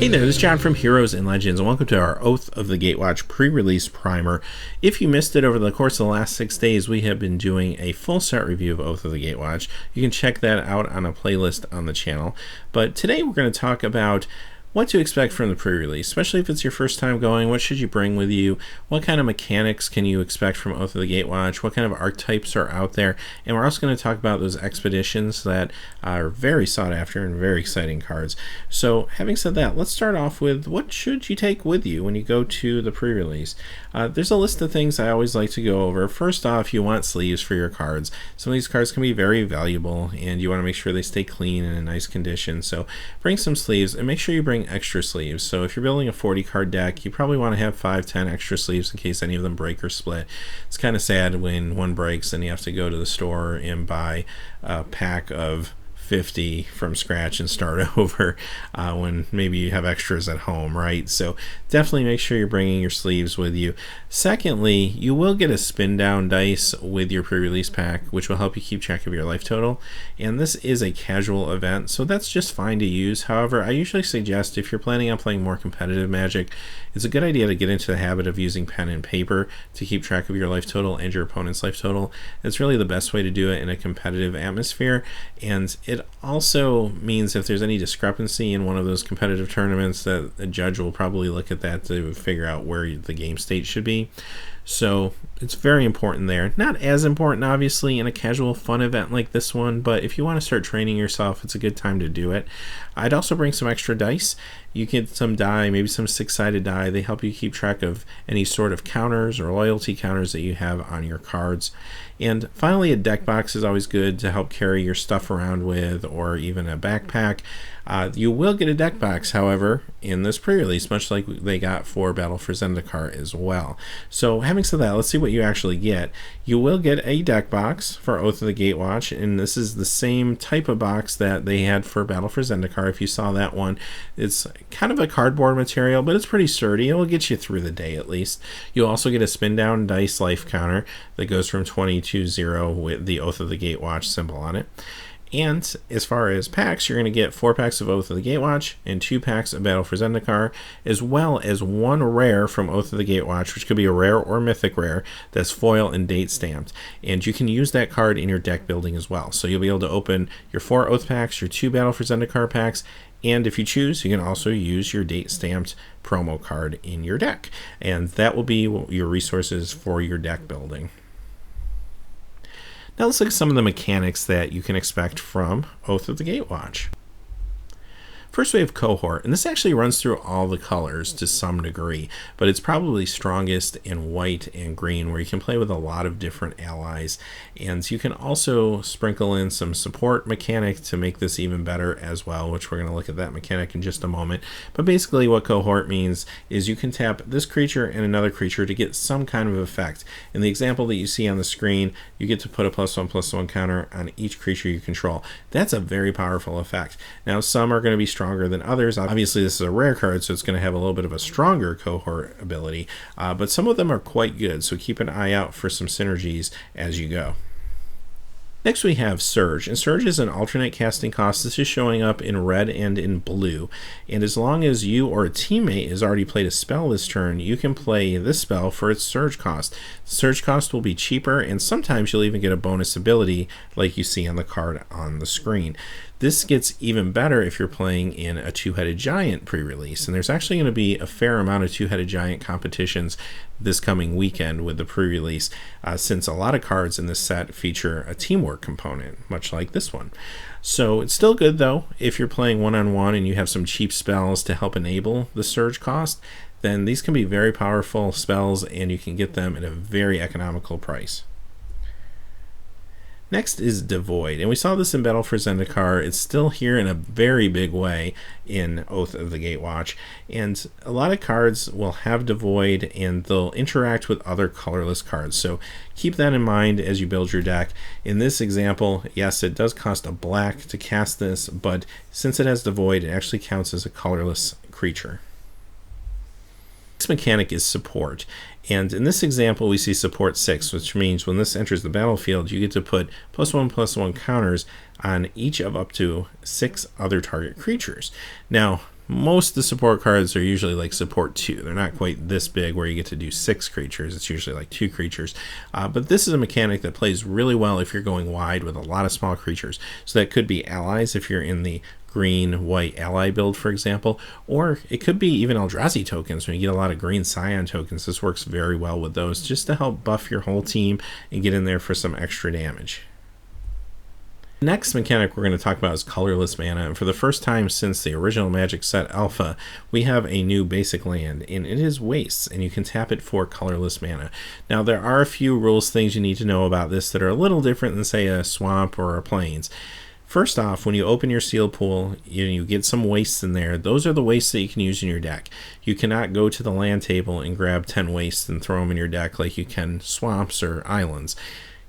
Hey there, this is John from Heroes and Legends, and welcome to our Oath of the Gatewatch Pre-Release Primer. If you missed it over the course of the last 6 days, we have been doing a full set review of Oath of the Gatewatch. You can check that out on a playlist on the channel. But today we're going to talk about what to expect from the pre-release, especially if it's your first time going. What should you bring with you? What kind of mechanics can you expect from Oath of the Gatewatch? What kind of archetypes are out there? And we're also going to talk about those expeditions that are very sought after and very exciting cards. So having said that, let's start off with what should you take with you when you go to the pre-release. There's a list of things I always like to go over. First off, you want sleeves for your cards. Some of these cards can be very valuable and you want to make sure they stay clean and in nice condition. So bring some sleeves and make sure you bring extra sleeves. So if you're building a 40 card deck, you probably want to have 5-10 extra sleeves in case any of them break or split. It's kind of sad when one breaks and you have to go to the store and buy a pack of 50 from scratch and start over when maybe you have extras at home, right? So definitely make sure you're bringing your sleeves with you. Secondly, you will get a spin down dice with your pre-release pack, which will help you keep track of your life total. And this is a casual event, so that's just fine to use. However, I usually suggest if you're planning on playing more competitive Magic, it's a good idea to get into the habit of using pen and paper to keep track of your life total and your opponent's life total. It's really the best way to do it in a competitive atmosphere, and it also means if there's any discrepancy in one of those competitive tournaments that a judge will probably look at that to figure out where the game state should be. So it's very important there. Not as important, obviously, in a casual fun event like this one, but if you want to start training yourself, it's a good time to do it. I'd also bring some extra dice. You get some die, maybe some 6-sided die. They help you keep track of any sort of counters or loyalty counters that you have on your cards. And finally, a deck box is always good to help carry your stuff around with, or even a backpack. You will get a deck box, however, in this pre-release, much like they got for Battle for Zendikar as well. So having said that, let's see what you actually get. You will get a deck box for Oath of the Gatewatch, and this is the same type of box that they had for Battle for Zendikar. If you saw that one, it's kind of a cardboard material, but it's pretty sturdy. It will get you through the day at least. You'll also get a spin down dice life counter that goes from 20 to 0 with the Oath of the Gatewatch symbol on it. And as far as packs, you're going to get 4 packs of Oath of the Gatewatch and 2 packs of Battle for Zendikar, as well as 1 rare from Oath of the Gatewatch, which could be a rare or mythic rare that's foil and date stamped. And you can use that card in your deck building as well. So you'll be able to open your 4 Oath packs, your 2 Battle for Zendikar packs, and if you choose, you can also use your date stamped promo card in your deck. And that will be your resources for your deck building. Now let's look at some of the mechanics that you can expect from Oath of the Gatewatch. First we have Cohort, and this actually runs through all the colors to some degree, but it's probably strongest in white and green, where you can play with a lot of different allies. And you can also sprinkle in some support mechanic to make this even better as well, which we're going to look at that mechanic in just a moment. But basically what Cohort means is you can tap this creature and another creature to get some kind of effect. In the example that you see on the screen, you get to put a +1/+1 counter on each creature you control. That's a very powerful effect. Now some are going to be stronger than others. Obviously this is a rare card, so it's going to have a little bit of a stronger Cohort ability, but some of them are quite good, so keep an eye out for some synergies as you go. Next we have Surge, and Surge is an alternate casting cost. This is showing up in red and in blue, and as long as you or a teammate has already played a spell this turn, you can play this spell for its Surge cost. The Surge cost will be cheaper, and sometimes you'll even get a bonus ability like you see on the card on the screen. This gets even better if you're playing in a Two-Headed Giant pre-release, and there's actually going to be a fair amount of Two-Headed Giant competitions this coming weekend with the pre-release, since a lot of cards in this set feature a teamwork component, much like this one. So it's still good though, if you're playing one-on-one and you have some cheap spells to help enable the Surge cost, then these can be very powerful spells and you can get them at a very economical price. Next is Devoid, and we saw this in Battle for Zendikar. It's still here in a very big way in Oath of the Gatewatch, and a lot of cards will have Devoid and they'll interact with other colorless cards, so keep that in mind as you build your deck. In this example, yes, it does cost a black to cast this, but since it has Devoid, it actually counts as a colorless creature. Next mechanic is Support, and in this example we see Support 6, which means when this enters the battlefield you get to put +1/+1 counters on each of up to 6 other target creatures. Now Most of the support cards are usually like support 2. They're not quite this big where you get to do 6 creatures. It's usually like 2 creatures. But this is a mechanic that plays really well if you're going wide with a lot of small creatures. So that could be allies if you're in the green-white ally build, for example, or it could be even Eldrazi tokens. When you get a lot of green Scion tokens, this works very well with those, just to help buff your whole team and get in there for some extra damage. The next mechanic we're going to talk about is colorless mana, and for the first time since the original Magic Set Alpha, we have a new basic land, and it is Wastes, and you can tap it for colorless mana. Now, there are a few rules things you need to know about this that are a little different than, say, a Swamp or a Plains. First off, when you open your sealed pool, you get some wastes in there. Those are the wastes that you can use in your deck. You cannot go to the land table and grab 10 wastes and throw them in your deck like you can swamps or islands.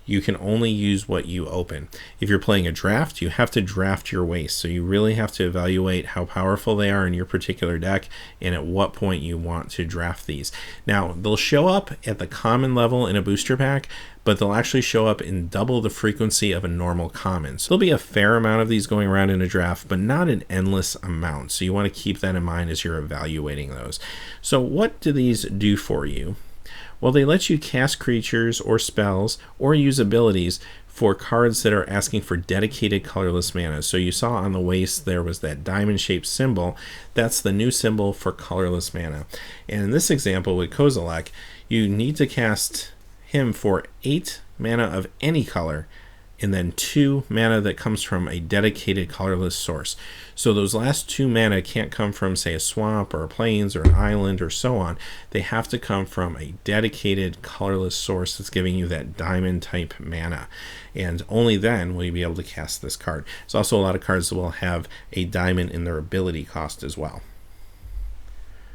You can only use what you open. If you're playing a draft, you have to draft your wastes. So you really have to evaluate how powerful they are in your particular deck and at what point you want to draft these. Now, they'll show up at the common level in a booster pack, but they'll actually show up in double the frequency of a normal common. So there'll be a fair amount of these going around in a draft, but not an endless amount. So you want to keep that in mind as you're evaluating those. So what do these do for you? Well, they let you cast creatures or spells or use abilities for cards that are asking for dedicated colorless mana. So you saw on the waist there was that diamond-shaped symbol. That's the new symbol for colorless mana. And in this example with Kozilek, you need to cast him for 8 mana of any color, and then 2 mana that comes from a dedicated colorless source. So those last 2 mana can't come from, say, a swamp or a plains or an island or so on. They have to come from a dedicated colorless source that's giving you that diamond type mana. And only then will you be able to cast this card. There's also a lot of cards that will have a diamond in their ability cost as well.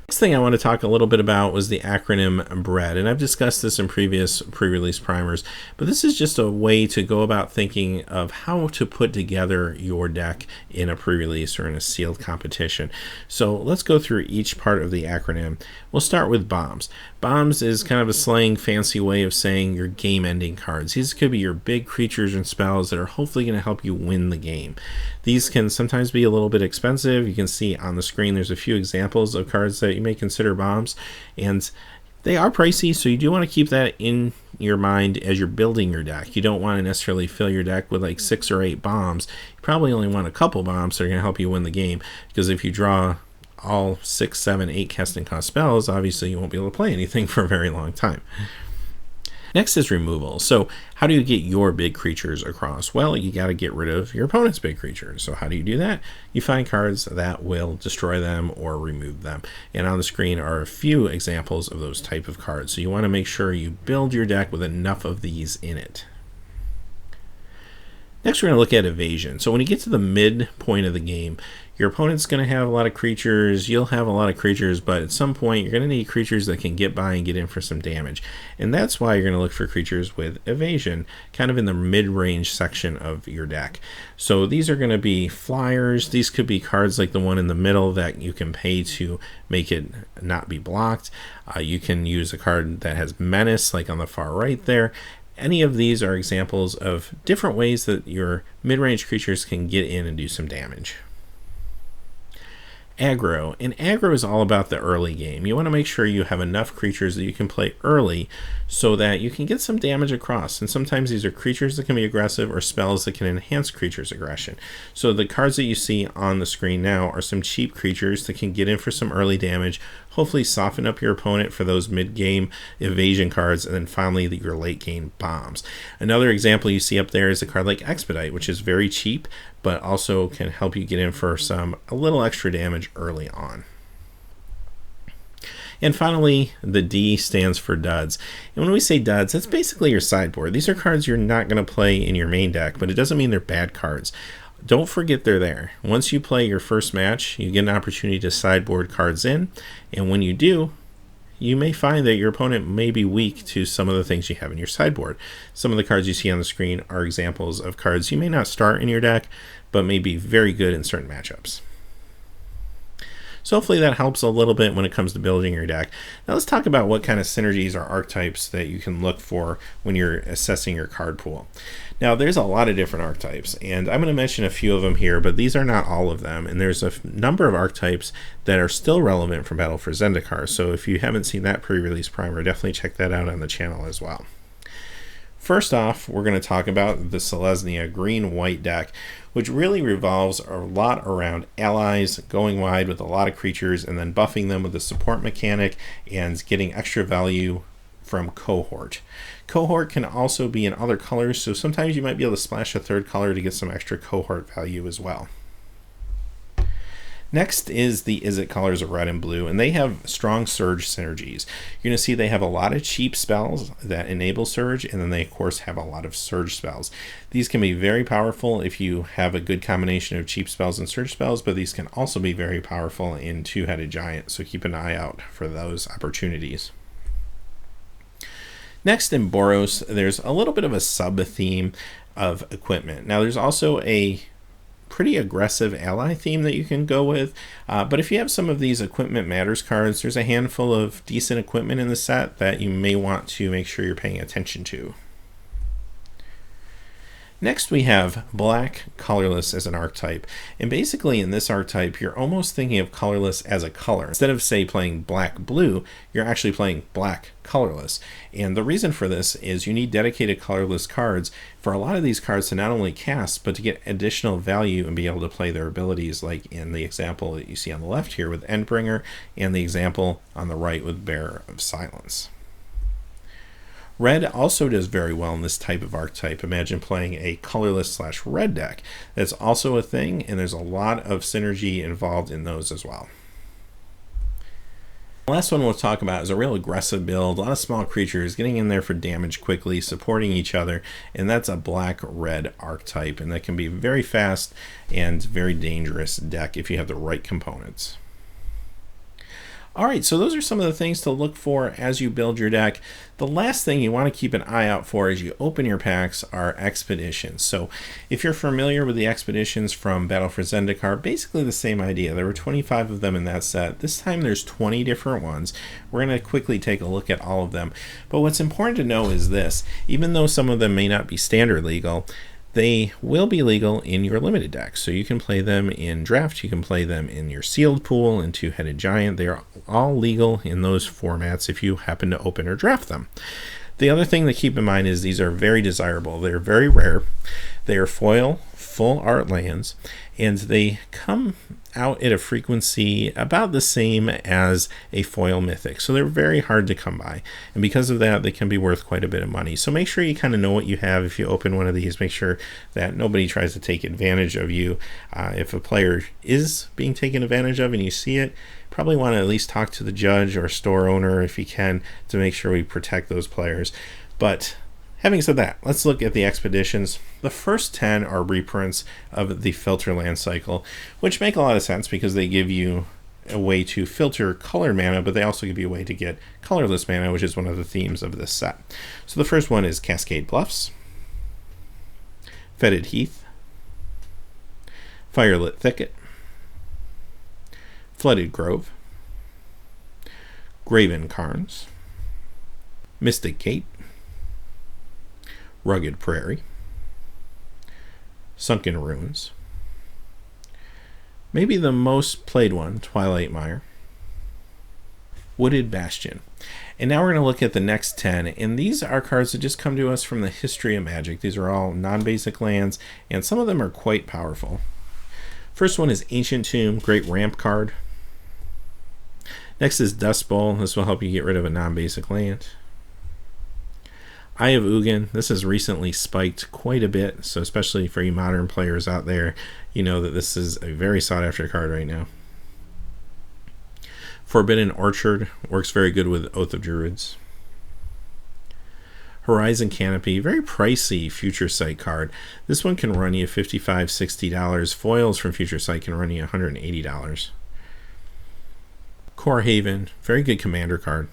Next thing I want to talk a little bit about was the acronym BREAD, and I've discussed this in previous pre-release primers, but this is just a way to go about thinking of how to put together your deck in a pre-release or in a sealed competition. So let's go through each part of the acronym. We'll start with bombs. Bombs is kind of a slang fancy way of saying your game-ending cards. These could be your big creatures and spells that are hopefully going to help you win the game. These can sometimes be a little bit expensive. You can see on the screen there's a few examples of cards that you may consider bombs, and they are pricey, so you do want to keep that in your mind as you're building your deck. You don't want to necessarily fill your deck with like 6 or 8 bombs. You probably only want a couple bombs that are going to help you win the game, because if you draw all 6, 7, 8 casting cost spells, obviously you won't be able to play anything for a very long time. Next is removal. So how do you get your big creatures across? Well, you got to get rid of your opponent's big creatures. So how do you do that? You find cards that will destroy them or remove them. And on the screen are a few examples of those type of cards. So you want to make sure you build your deck with enough of these in it. Next, we're going to look at evasion. So when you get to the midpoint of the game, your opponent's going to have a lot of creatures, you'll have a lot of creatures, but at some point you're going to need creatures that can get by and get in for some damage. And that's why you're going to look for creatures with evasion, kind of in the mid-range section of your deck. So these are going to be flyers. These could be cards like the one in the middle that you can pay to make it not be blocked. You can use a card that has menace, like on the far right there. Any of these are examples of different ways that your mid-range creatures can get in and do some damage. Aggro. And aggro is all about the early game. You want to make sure you have enough creatures that you can play early so that you can get some damage across. And sometimes these are creatures that can be aggressive or spells that can enhance creatures' aggression. So the cards that you see on the screen now are some cheap creatures that can get in for some early damage, hopefully soften up your opponent for those mid-game evasion cards, and then finally your late-game bombs. Another example you see up there is a card like Expedite, which is very cheap, but also can help you get in for a little extra damage early on. And finally, the D stands for duds. And when we say duds, that's basically your sideboard. These are cards you're not going to play in your main deck, but it doesn't mean they're bad cards. Don't forget they're there. Once you play your first match, you get an opportunity to sideboard cards in, and when you do, you may find that your opponent may be weak to some of the things you have in your sideboard. Some of the cards you see on the screen are examples of cards you may not start in your deck, but may be very good in certain matchups. So hopefully that helps a little bit when it comes to building your deck. Now let's talk about what kind of synergies or archetypes that you can look for when you're assessing your card pool. Now there's a lot of different archetypes, and I'm going to mention a few of them here, but these are not all of them, and there's a number of archetypes that are still relevant for Battle for Zendikar. So if you haven't seen that pre-release primer, definitely check that out on the channel as well. First off, we're going to talk about the Selesnya green-white deck, which really revolves a lot around allies, going wide with a lot of creatures, and then buffing them with the support mechanic and getting extra value from Cohort. Cohort can also be in other colors, so sometimes you might be able to splash a third color to get some extra Cohort value as well. Next is the Izzet colors of red and blue, and they have strong surge synergies. You're going to see they have a lot of cheap spells that enable surge, and then they of course have a lot of surge spells. These can be very powerful if you have a good combination of cheap spells and surge spells, but these can also be very powerful in Two-Headed Giant, so keep an eye out for those opportunities. Next, in Boros, there's a little bit of a sub-theme of equipment. Now there's also a pretty aggressive ally theme that you can go with, but if you have some of these Equipment Matters cards, there's a handful of decent equipment in the set that you may want to make sure you're paying attention to. Next we have black colorless as an archetype, and basically in this archetype you're almost thinking of colorless as a color. Instead of say playing black blue, you're actually playing black colorless, and the reason for this is you need dedicated colorless cards for a lot of these cards to not only cast but to get additional value and be able to play their abilities, like in the example that you see on the left here with Endbringer, and the example on the right with Bearer of Silence. Red also does very well in this type of archetype. Imagine playing a colorless / red deck. That's also a thing, and there's a lot of synergy involved in those as well. The last one we'll talk about is a real aggressive build, a lot of small creatures getting in there for damage quickly, supporting each other, and that's a black-red archetype, and that can be very fast and very dangerous deck if you have the right components. Alright, so those are some of the things to look for as you build your deck. The last thing you want to keep an eye out for as you open your packs are expeditions. So if you're familiar with the expeditions from Battle for Zendikar, basically the same idea. There were 25 of them in that set. This time there's 20 different ones. We're going to quickly take a look at all of them. But what's important to know is this: even though some of them may not be standard legal, they will be legal in your limited deck. So you can play them in draft, you can play them in your sealed pool, in Two-Headed Giant. They are all legal in those formats if you happen to open or draft them. The other thing to keep in mind is these are very desirable. They're very rare. They are foil, full art lands, and they come out at a frequency about the same as a foil mythic. So they're very hard to come by. And because of that, they can be worth quite a bit of money. So make sure you kind of know what you have if you open one of these. Make sure that nobody tries to take advantage of you. If a player is being taken advantage of and you see it, probably want to at least talk to the judge or store owner if you can, to make sure we protect those players. But having said that, let's look at the expeditions. The first 10 are reprints of the filter land cycle, which make a lot of sense because they give you a way to filter color mana, but they also give you a way to get colorless mana, which is one of the themes of this set. So the first one is Cascade Bluffs, Fetid Heath, Firelit Thicket, Flooded Grove, Graven Cairns, Mystic Gate, Rugged Prairie, Sunken Ruins, maybe the most played one, Twilight Mire, Wooded Bastion. And now we're going to look at the next 10, and these are cards that just come to us from the history of Magic. These are all non-basic lands, and some of them are quite powerful. First one is Ancient Tomb, great ramp card. Next is Dust Bowl. This will help you get rid of a non-basic land. Eye of Ugin. This has recently spiked quite a bit, so especially for you modern players out there, you know that this is a very sought-after card right now. Forbidden Orchard works very good with Oath of Druids. Horizon Canopy, very pricey Future Sight card. This one can run you $55, $60. Foils from Future Sight can run you $180. Core Haven, very good commander card.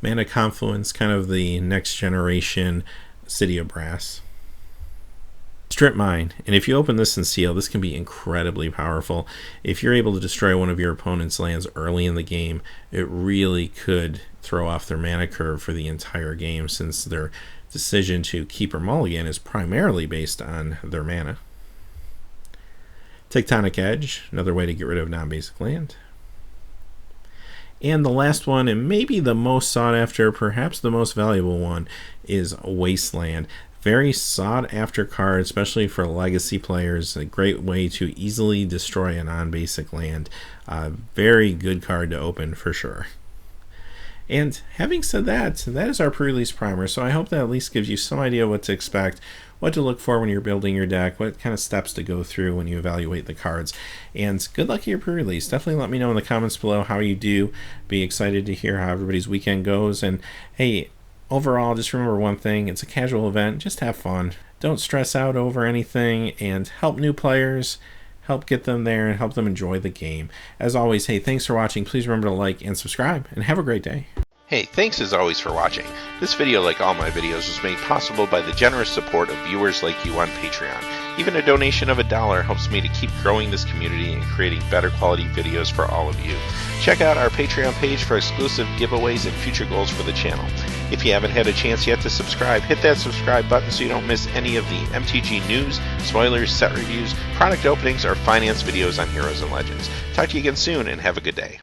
Mana Confluence, kind of the next generation City of Brass. Strip Mine. And if you open this in Seal, this can be incredibly powerful. If you're able to destroy one of your opponent's lands early in the game, it really could throw off their mana curve for the entire game, since their decision to keep or mulligan is primarily based on their mana. Tectonic Edge, another way to get rid of non-basic land. And the last one, and maybe the most sought after, perhaps the most valuable one, is Wasteland. Very sought after card, especially for legacy players. A great way to easily destroy a non-basic land. Very good card to open for sure. And having said that, that is our pre-release primer. So I hope that at least gives you some idea what to expect, what to look for when you're building your deck, what kind of steps to go through when you evaluate the cards. And good luck at your pre-release. Definitely let me know in the comments below how you do. Be excited to hear how everybody's weekend goes. And hey, overall, just remember one thing. It's a casual event. Just have fun. Don't stress out over anything, and help new players. Help get them there and help them enjoy the game. As always, hey, thanks for watching. Please remember to like and subscribe, and have a great day. Hey, thanks as always for watching. This video, like all my videos, was made possible by the generous support of viewers like you on Patreon. Even a donation of $1 helps me to keep growing this community and creating better quality videos for all of you. Check out our Patreon page for exclusive giveaways and future goals for the channel. If you haven't had a chance yet to subscribe, hit that subscribe button so you don't miss any of the MTG news, spoilers, set reviews, product openings, or finance videos on Heroes and Legends. Talk to you again soon, and have a good day.